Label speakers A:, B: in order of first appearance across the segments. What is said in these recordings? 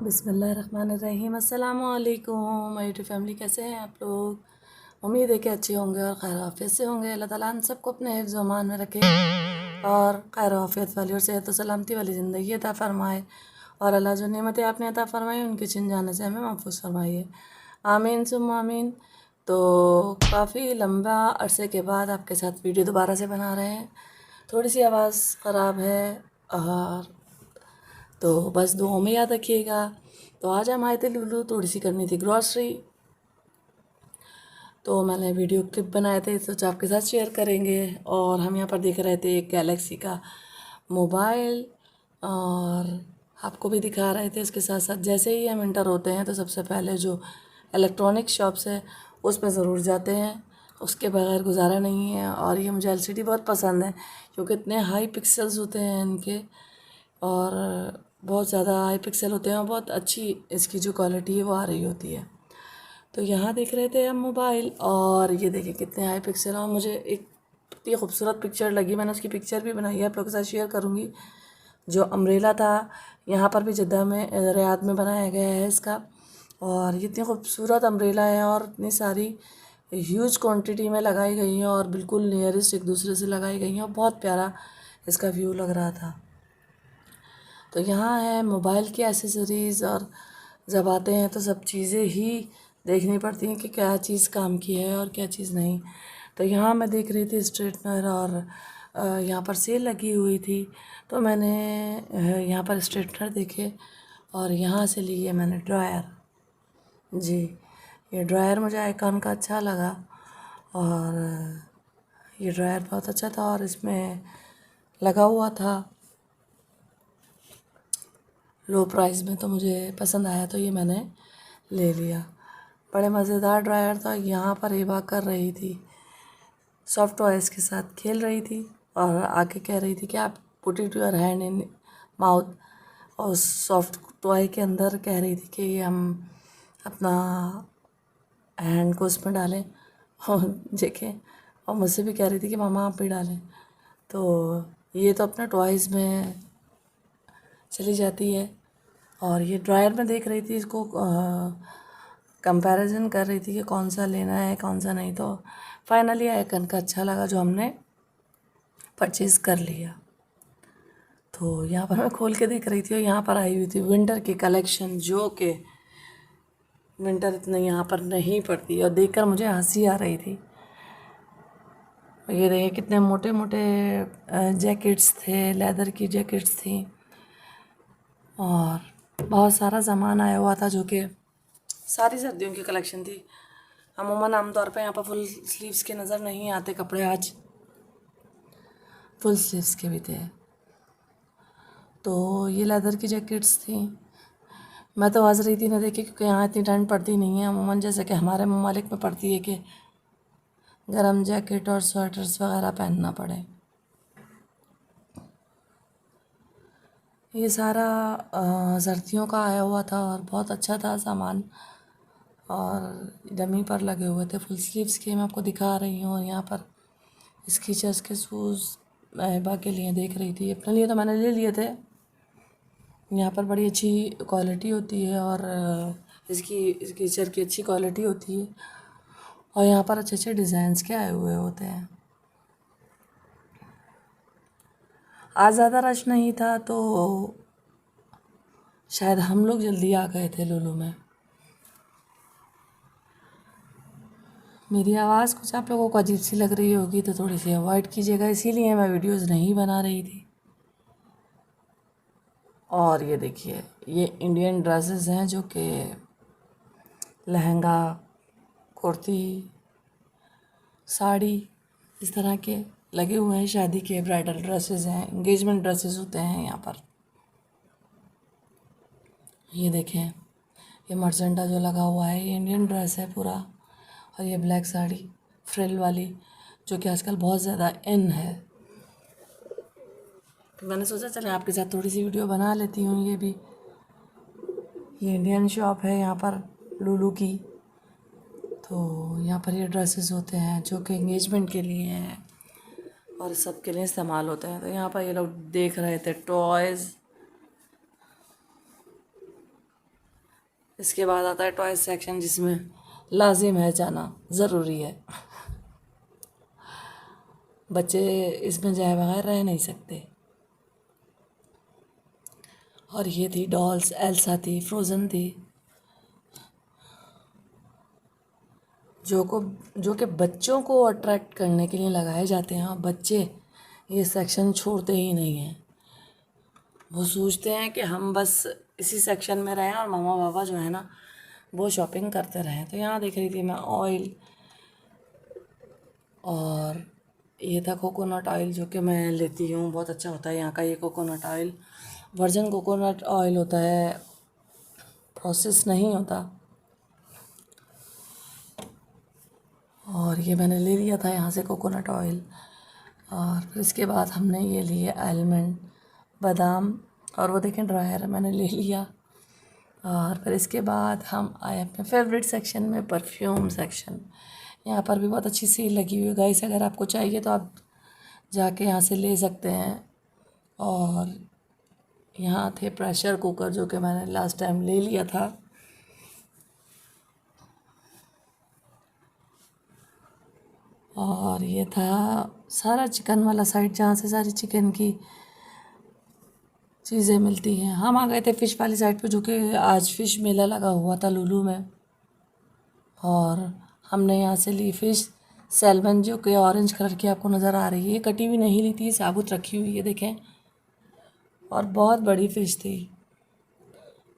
A: बिस्मिल्लाहिर्रहमानिर्रहीम। अस्सलामु अलैकुम माय यूट्यूब फैमिली, कैसे हैं आप लोग। उम्मीद है कि अच्छे होंगे और खैर आफियत से होंगे। अल्लाह ताला हम सबको अपने हिफ्ज़ व अमान में रखे और खैर आफियत वाली और सेहत व सलामती वाली ज़िंदगी अता फ़रमाए और अल्लाह जो नेमतें आपने अता फ़रमाई उनके छिन जाने से हमें महफूज फरमाइए, आमीन सुम्मा आमीन। तो काफ़ी लंबा अरसे के बाद आपके साथ वीडियो दोबारा से बना रहे हैं। थोड़ी सी आवाज़ ख़राब है और तो बस दुआओं में याद रखिएगा। तो आज हम आए थे लुलु, थोड़ी सी करनी थी ग्रॉसरी, तो मैंने वीडियो क्लिप बनाए थे, सोचा आपके साथ शेयर करेंगे। और हम यहाँ पर देख रहे थे एक गैलेक्सी का मोबाइल और आपको भी दिखा रहे थे। इसके साथ साथ जैसे ही हम इंटर होते हैं तो सबसे पहले जो इलेक्ट्रॉनिक शॉप्स है उसमें ज़रूर जाते हैं, उसके बगैर गुजारा नहीं है। और ये मुझे एलसीडी बहुत पसंद है क्योंकि इतने हाई पिक्सल्स होते हैं इनके और बहुत ज़्यादा हाई पिक्सल होते हैं और बहुत अच्छी इसकी जो क्वालिटी है वो आ रही होती है। तो यहाँ देख रहे थे हम मोबाइल और ये देखिए कितने हाई पिक्सल। और मुझे एक इतनी खूबसूरत पिक्चर लगी, मैंने उसकी पिक्चर भी बनाई है, आप लोगों के साथ शेयर करूँगी। जो अम्ब्रेला था यहाँ पर भी जद्दा में रियाद में बनाया गया है इसका। और ये इतनी खूबसूरत अम्ब्रेला है और इतनी सारी ह्यूज क्वांटिटी में लगाई गई हैं और बिल्कुल नियरेस्ट एक दूसरे से लगाई गई हैं और बहुत प्यारा इसका व्यू लग रहा था। तो यहाँ है मोबाइल की एसेसरीज़ और जब आते हैं तो सब चीज़ें ही देखनी पड़ती हैं कि क्या चीज़ काम की है और क्या चीज़ नहीं। तो यहाँ मैं देख रही थी स्ट्रेटनर और यहाँ पर सेल लगी हुई थी तो मैंने यहाँ पर स्ट्रेटनर देखे और यहाँ से लिए मैंने ड्रायर। जी, ये ड्रायर मुझे आइकॉन का अच्छा लगा और ये ड्रायर बहुत अच्छा था और इसमें लगा हुआ था लो प्राइस में, तो मुझे पसंद आया तो ये मैंने ले लिया। बड़े मज़ेदार ड्रायर था। यहाँ पर हिबा कर रही थी, सॉफ्ट टॉयज़ के साथ खेल रही थी और आके कह रही थी कि आप put it your hand in mouth, और सॉफ्ट टॉय के अंदर कह रही थी कि ये हम अपना हैंड को उसमें डालें और देखें, और मुझसे भी कह रही थी कि मामा आप भी डालें। तो ये तो अपने टॉयज़ में चली जाती है। और ये ड्रायर में देख रही थी, इसको कंपैरिजन कर रही थी कि कौन सा लेना है कौन सा नहीं। तो फाइनली आइकन का अच्छा लगा जो हमने परचेज़ कर लिया। तो यहाँ पर मैं खोल के देख रही थी और यहाँ पर आई हुई थी विंटर की कलेक्शन, जो कि विंटर इतने यहाँ पर नहीं पड़ती और देखकर मुझे हंसी आ रही थी। ये देखिए कितने मोटे मोटे जैकेट्स थे, लेदर की जैकेट्स थी और बहुत सारा सामान आया हुआ था जो कि सारी सर्दियों की कलेक्शन थी। अमूमन आमतौर पे यहाँ पर फुल स्लीव्स के नज़र नहीं आते कपड़े, आज फुल स्लीव्स के भी थे। तो ये लेदर की जैकेट्स थी। मैं तो हंस रही थी ना देखी, क्योंकि यहाँ इतनी ठंड पड़ती नहीं है अमूमन, जैसे कि हमारे ममालिक में पड़ती है कि गर्म जैकेट और स्वेटर्स वगैरह पहनना पड़े। ये सारा सर्दियों का आया हुआ था और बहुत अच्छा था सामान और डमी पर लगे हुए थे फुल स्लीव्स के, मैं आपको दिखा रही हूँ। और यहाँ पर स्कीचर्स के शूज़ महबा के लिए देख रही थी, अपने लिए तो मैंने ले लिए थे। यहाँ पर बड़ी अच्छी क्वालिटी होती है और इसकी स्कीचर की अच्छी क्वालिटी होती है और यहाँ पर अच्छे अच्छे डिज़ाइंस के आए हुए होते हैं। आज ज़्यादा रश नहीं था तो शायद हम लोग जल्दी आ गए थे लुलु में। मेरी आवाज़ कुछ आप लोगों को अजीब सी लग रही होगी तो थोड़ी सी अवॉइड कीजिएगा, इसीलिए मैं वीडियोस नहीं बना रही थी। और ये देखिए ये इंडियन ड्रेसेस हैं जो कि लहंगा, कुर्ती, साड़ी इस तरह के लगे हुए हैं। शादी के ब्राइडल ड्रेसेस हैं, एंगेजमेंट ड्रेसेस होते हैं यहाँ पर। ये देखें ये मर्जेंटा जो लगा हुआ है ये इंडियन ड्रेस है पूरा। और ये ब्लैक साड़ी फ्रिल वाली जो कि आजकल बहुत ज़्यादा इन है, तो मैंने सोचा चलें आपके साथ थोड़ी सी वीडियो बना लेती हूँ। ये इंडियन शॉप है यहाँ पर लुलु की। तो यहाँ पर ये ड्रेसेस होते हैं जो कि एंगेजमेंट के लिए हैं और सब के लिए इस्तेमाल होते हैं। तो यहाँ पर ये लोग देख रहे थे टॉयज़। इसके बाद आता है टॉयज सेक्शन, जिसमें लाजिम है जाना, ज़रूरी है। बच्चे इसमें जाए बगैर रह नहीं सकते। और ये थी डॉल्स, एल्सा थी, फ्रोज़न थी, जो कि बच्चों को अट्रैक्ट करने के लिए लगाए जाते हैं। और बच्चे ये सेक्शन छोड़ते ही नहीं हैं। वो सोचते हैं कि हम बस इसी सेक्शन में रहें और मामा पापा जो है ना वो शॉपिंग करते रहें। तो यहाँ देख रही थी मैं ऑयल, और ये था कोकोनट ऑयल, जो कि मैं लेती हूँ, बहुत अच्छा होता है यहाँ का ये coconut oil. Virgin coconut oil होता है, प्रोसेस नहीं होता। और ये मैंने ले लिया था यहाँ से कोकोनट ऑयल। और फिर इसके बाद हमने ये लिए आलमंड, बादाम, और वो देखें ड्रायर मैंने ले लिया। और फिर इसके बाद हम आए अपने फेवरेट सेक्शन में, परफ्यूम सेक्शन। यहाँ पर भी बहुत अच्छी सेल लगी हुई है गाइस, अगर आपको चाहिए तो आप जाके यहाँ से ले सकते हैं। और यहाँ थे प्रेशर कुकर, जो कि मैंने लास्ट टाइम ले लिया था। और ये था सारा चिकन वाला साइड, जहाँ से सारी चिकन की चीज़ें मिलती हैं। हम आ गए थे फ़िश वाली साइड पे, जो कि आज फ़िश मेला लगा हुआ था लुलु में। और हमने यहाँ से ली फ़िश सैल्मन, जो कि ऑरेंज कलर की आपको नज़र आ रही है। ये कटी हुई नहीं ली थी, साबुत रखी हुई है, देखें। और बहुत बड़ी फ़िश थी।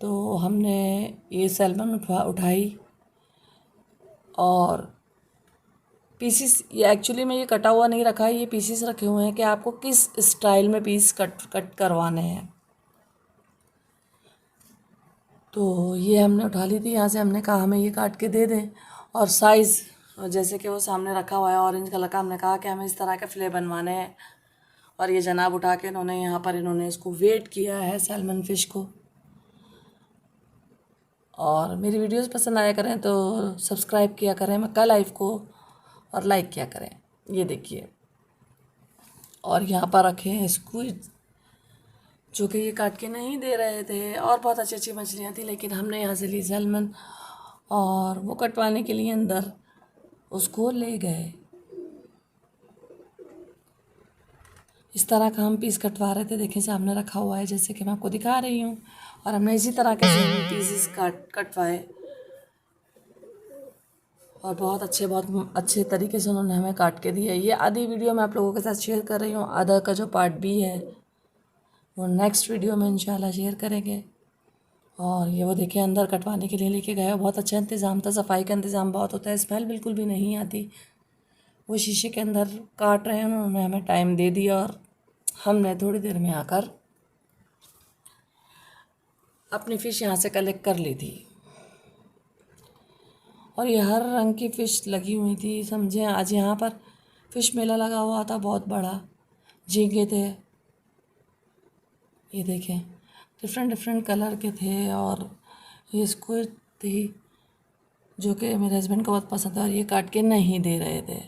A: तो हमने ये सैल्मन उठाई, और पीसीस, ये एक्चुअली में ये कटा हुआ नहीं रखा है, ये पीसीस रखे हुए हैं कि आपको किस स्टाइल में पीस कट करवाने हैं। तो ये हमने उठा ली थी यहाँ से, हमने कहा हमें ये काट के दे दें। और साइज़ जैसे कि वो सामने रखा हुआ है ऑरेंज कलर का, हमने कहा कि हमें इस तरह के फ़िले बनवाने हैं। और ये जनाब उठा के इन्होंने इसको वेट किया है सैल्मन फ़िश को। और मेरी वीडियोस पसंद आया करें तो सब्सक्राइब किया करें मक्का लाइफ को, और लाइक किया करें। ये देखिए। और यहाँ पर रखे हैं स्क्विड, जो कि ये काट के नहीं दे रहे थे। और बहुत अच्छी अच्छी मछलियाँ थी, लेकिन हमने यहाँ से ली सैल्मन, और वो कटवाने के लिए अंदर उसको ले गए। इस तरह का हम पीस कटवा रहे थे, देखें सामने रखा हुआ है जैसे कि मैं आपको दिखा रही हूँ। और हमने इसी तरह के सेम पीसेस कटवाए, और बहुत अच्छे तरीके से उन्होंने हमें काट के दिया। ये आधी वीडियो मैं आप लोगों के साथ शेयर कर रही हूँ, आधा का जो पार्ट बी है वो नेक्स्ट वीडियो में इंशाल्लाह शेयर करेंगे। और ये वो देखिए अंदर कटवाने के लिए लेके गए, बहुत अच्छा इंतज़ाम था, सफाई का इंतज़ाम बहुत होता है, स्मेल बिल्कुल भी नहीं आती। वो शीशे के अंदर काट रहे हैं, उन्होंने हमें टाइम दे दिया, और हमने थोड़ी देर में आकर अपनी फ़िश यहाँ से कलेक्ट कर ली थी। और ये हर रंग की फ़िश लगी हुई थी, समझे। आज यहाँ पर फ़िश मेला लगा हुआ था बहुत बड़ा, झींगे थे, ये देखें डिफरेंट डिफरेंट कलर के थे। और ये स्क्विड थी, जो कि मेरे हस्बैंड को बहुत पसंद था, और ये काट के नहीं दे रहे थे।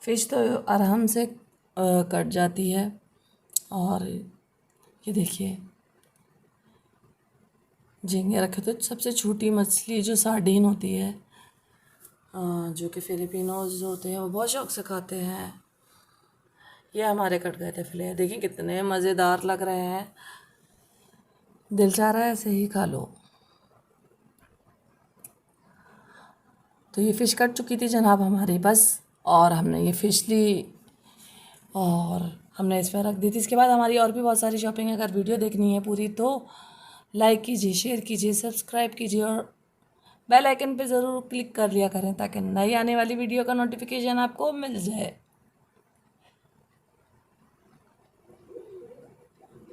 A: फ़िश तो आराम से कट जाती है। और ये देखिए झींगे रखे थे, सबसे छोटी मछली जो सार्डिन होती है, जो कि फिलिपिनोज जो होते हैं वो बहुत शौक से खाते हैं। ये हमारे कट गए थे फिले, देखिए कितने मज़ेदार लग रहे हैं, दिल चाह रहा है ऐसे ही खा लो। तो ये फ़िश कट चुकी थी जनाब हमारी बस, और हमने ये फ़िश ली और हमने इसमें रख दी थी। इसके बाद हमारी और भी बहुत सारी शॉपिंग है। अगर वीडियो देखनी है पूरी तो लाइक कीजिए, शेयर कीजिए, सब्सक्राइब कीजिए, और बेल आइकन पे ज़रूर क्लिक कर लिया करें, ताकि नई आने वाली वीडियो का नोटिफिकेशन आपको मिल जाए।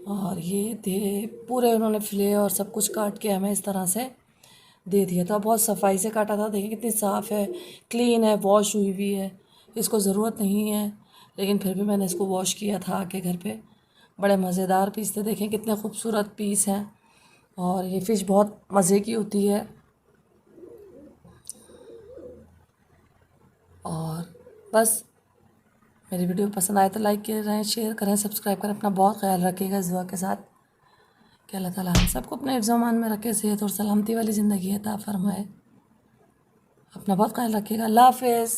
A: और ये थे पूरे, उन्होंने फिले और सब कुछ काट के हमें इस तरह से दे दिया था। बहुत सफाई से काटा था, देखिए कितनी साफ़ है, क्लीन है, वॉश हुई हुई है। इसको ज़रूरत नहीं है, लेकिन फिर भी मैंने इसको वॉश किया था आके घर पे। बड़े मज़ेदार पीस थे, देखें कितने खूबसूरत पीस हैं। और ये फ़िश बहुत मज़े की होती है। और बस मेरी वीडियो पसंद आए तो लाइक करें, शेयर करें, सब्सक्राइब करें। अपना बहुत ख्याल रखिएगा इस दुआ के साथ कि अल्लाह ताला हम सबको अपने हिफ्ज़ अमान में रखे, सेहत और सलामती वाली ज़िंदगी अता फरमाए। अपना बहुत ख्याल रखिएगा। अल्लाह हाफ़िज़।